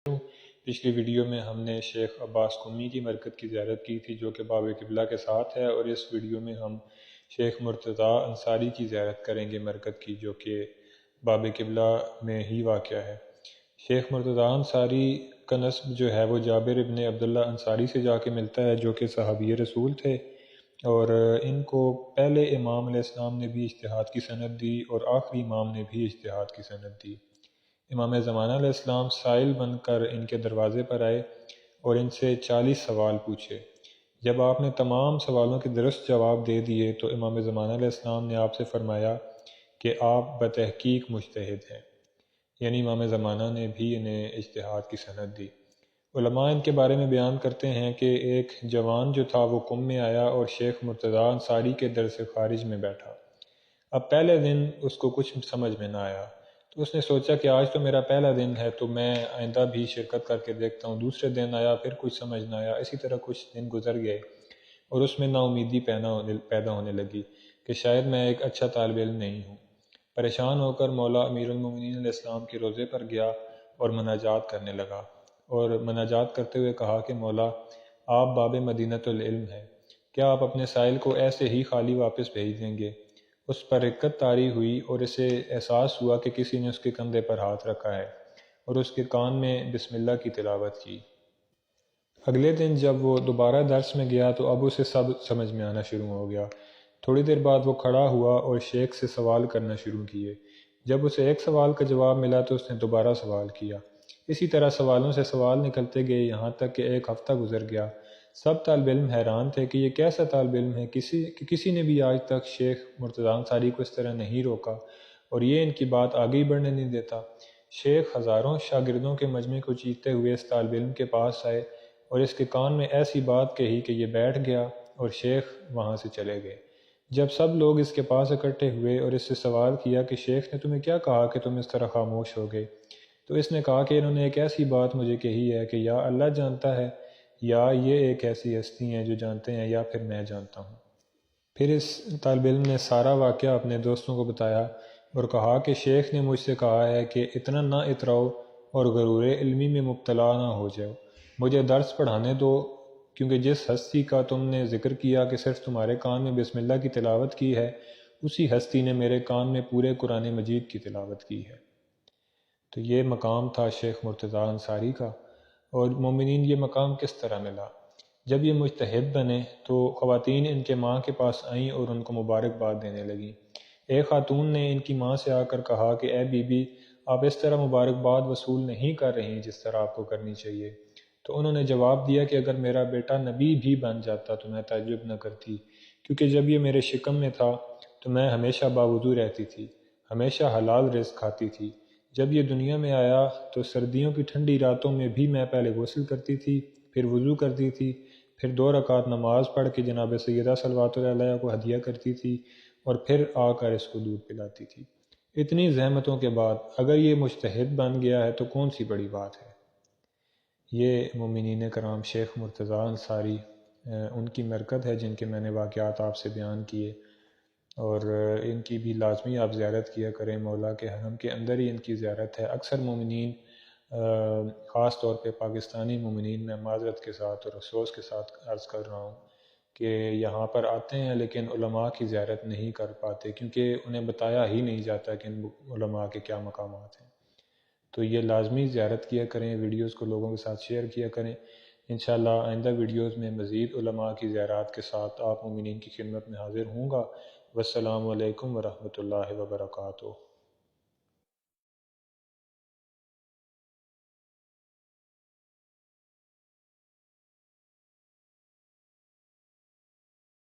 پچھلی ویڈیو میں ہم نے شیخ عباس قمی کی مرکز کی زیارت کی تھی جو کہ باب قبلہ کے ساتھ ہے، اور اس ویڈیو میں ہم شیخ مرتضیٰ انصاری کی زیارت کریں گے مرکز کی، جو کہ باب قبلہ میں ہی واقع ہے۔ شیخ مرتضیٰ انصاری کا نسب جو ہے وہ جابر ابن عبداللہ انصاری سے جا کے ملتا ہے، جو کہ صحابی رسول تھے، اور ان کو پہلے امام علیہ السلام نے بھی اجتہاد کی سند دی اور آخری امام نے بھی اجتہاد کی سند دی۔ امام زمانہ علیہ السلام سائل بن کر ان کے دروازے پر آئے اور ان سے 40 سوال پوچھے۔ جب آپ نے تمام سوالوں کے درست جواب دے دیے تو امام زمانہ علیہ السلام نے آپ سے فرمایا کہ آپ بتحقیق مجتہد ہیں، یعنی امام زمانہ نے بھی انہیں اجتہاد کی سند دی۔ علماء ان کے بارے میں بیان کرتے ہیں کہ ایک جوان جو تھا وہ قم میں آیا اور شیخ مرتضیٰ انصاری کے در سے خارج میں بیٹھا۔ اب پہلے دن اس کو کچھ سمجھ میں نہ آیا، تو اس نے سوچا کہ آج تو میرا پہلا دن ہے تو میں آئندہ بھی شرکت کر کے دیکھتا ہوں۔ دوسرے دن آیا، پھر کچھ سمجھ نہ آیا، اسی طرح کچھ دن گزر گئے اور اس میں نا امیدی پیدا ہونے لگی کہ شاید میں ایک اچھا طالب علم نہیں ہوں۔ پریشان ہو کر مولا امیر المومنین علیہ السلام کے روضے پر گیا اور مناجات کرنے لگا، اور مناجات کرتے ہوئے کہا کہ مولا، آپ باب مدینۃ العلم ہے، کیا آپ اپنے سائل کو ایسے ہی خالی واپس بھیج دیں گے؟ اس پر رقت طاری ہوئی اور اسے احساس ہوا کہ کسی نے اس کے کندھے پر ہاتھ رکھا ہے اور اس کے کان میں بسم اللہ کی تلاوت کی۔ اگلے دن جب وہ دوبارہ درس میں گیا تو اب اسے سب سمجھ میں آنا شروع ہو گیا۔ تھوڑی دیر بعد وہ کھڑا ہوا اور شیخ سے سوال کرنا شروع کیے۔ جب اسے ایک سوال کا جواب ملا تو اس نے دوبارہ سوال کیا۔ اسی طرح سوالوں سے سوال نکلتے گئے، یہاں تک کہ ایک ہفتہ گزر گیا۔ سب طالب علم حیران تھے کہ یہ کیسا طالب علم ہے، کسی نے بھی آج تک شیخ مرتضیٰ انصاری کو اس طرح نہیں روکا اور یہ ان کی بات آگے ہی بڑھنے نہیں دیتا۔ شیخ ہزاروں شاگردوں کے مجمع کو چیرتے ہوئے اس طالب علم کے پاس آئے اور اس کے کان میں ایسی بات کہی کہ یہ بیٹھ گیا اور شیخ وہاں سے چلے گئے۔ جب سب لوگ اس کے پاس اکٹھے ہوئے اور اس سے سوال کیا کہ شیخ نے تمہیں کیا کہا کہ تم اس طرح خاموش ہو گئے، تو اس نے کہا کہ انہوں نے ایک ایسی بات مجھے کہی ہے کہ یا اللہ جانتا ہے، یا یہ ایک ایسی ہستی ہیں جو جانتے ہیں، یا پھر میں جانتا ہوں۔ پھر اس طالب علم نے سارا واقعہ اپنے دوستوں کو بتایا اور کہا کہ شیخ نے مجھ سے کہا ہے کہ اتنا نہ اتراؤ اور غرور علمی میں مبتلا نہ ہو جاؤ، مجھے درس پڑھانے دو، کیونکہ جس ہستی کا تم نے ذکر کیا کہ صرف تمہارے کان میں بسم اللہ کی تلاوت کی ہے، اسی ہستی نے میرے کان میں پورے قرآن مجید کی تلاوت کی ہے۔ تو یہ مقام تھا شیخ مرتضیٰ انصاری کا۔ اور مومنین، یہ مقام کس طرح ملا؟ جب یہ مجتہد بنے تو خواتین ان کے ماں کے پاس آئیں اور ان کو مبارکباد دینے لگیں۔ ایک خاتون نے ان کی ماں سے آ کر کہا کہ اے بی بی، آپ اس طرح مبارکباد وصول نہیں کر رہی جس طرح آپ کو کرنی چاہیے۔ تو انہوں نے جواب دیا کہ اگر میرا بیٹا نبی بھی بن جاتا تو میں تعجب نہ کرتی، کیونکہ جب یہ میرے شکم میں تھا تو میں ہمیشہ باوضو رہتی تھی، ہمیشہ حلال رزق کھاتی تھی۔ جب یہ دنیا میں آیا تو سردیوں کی ٹھنڈی راتوں میں بھی میں پہلے غسل کرتی تھی، پھر وضو کرتی تھی، پھر 2 رکعت نماز پڑھ کے جناب سیدہ صلوات اللہ علیہ کو ہدیہ کرتی تھی اور پھر آ کر اس کو دودھ پلاتی تھی۔ اتنی زحمتوں کے بعد اگر یہ مجتہد بن گیا ہے تو کون سی بڑی بات ہے؟ یہ مومنین کرام شیخ مرتضیٰ انصاری ان کی مرکز ہے جن کے میں نے واقعات آپ سے بیان کیے، اور ان کی بھی لازمی آپ زیارت کیا کریں۔ مولا کے حرم کے اندر ہی ان کی زیارت ہے۔ اکثر مومنین، خاص طور پہ پاکستانی مومنین، میں معذرت کے ساتھ اور افسوس کے ساتھ عرض کر رہا ہوں کہ یہاں پر آتے ہیں لیکن علماء کی زیارت نہیں کر پاتے، کیونکہ انہیں بتایا ہی نہیں جاتا کہ ان علماء کے کیا مقامات ہیں۔ تو یہ لازمی زیارت کیا کریں، ویڈیوز کو لوگوں کے ساتھ شیئر کیا کریں۔ انشاءاللہ آئندہ ویڈیوز میں مزید علماء کی زیارات کے ساتھ آپ مومنین کی خدمت میں حاضر ہوں گا۔ والسلام علیکم ورحمۃ اللہ وبرکاتہ۔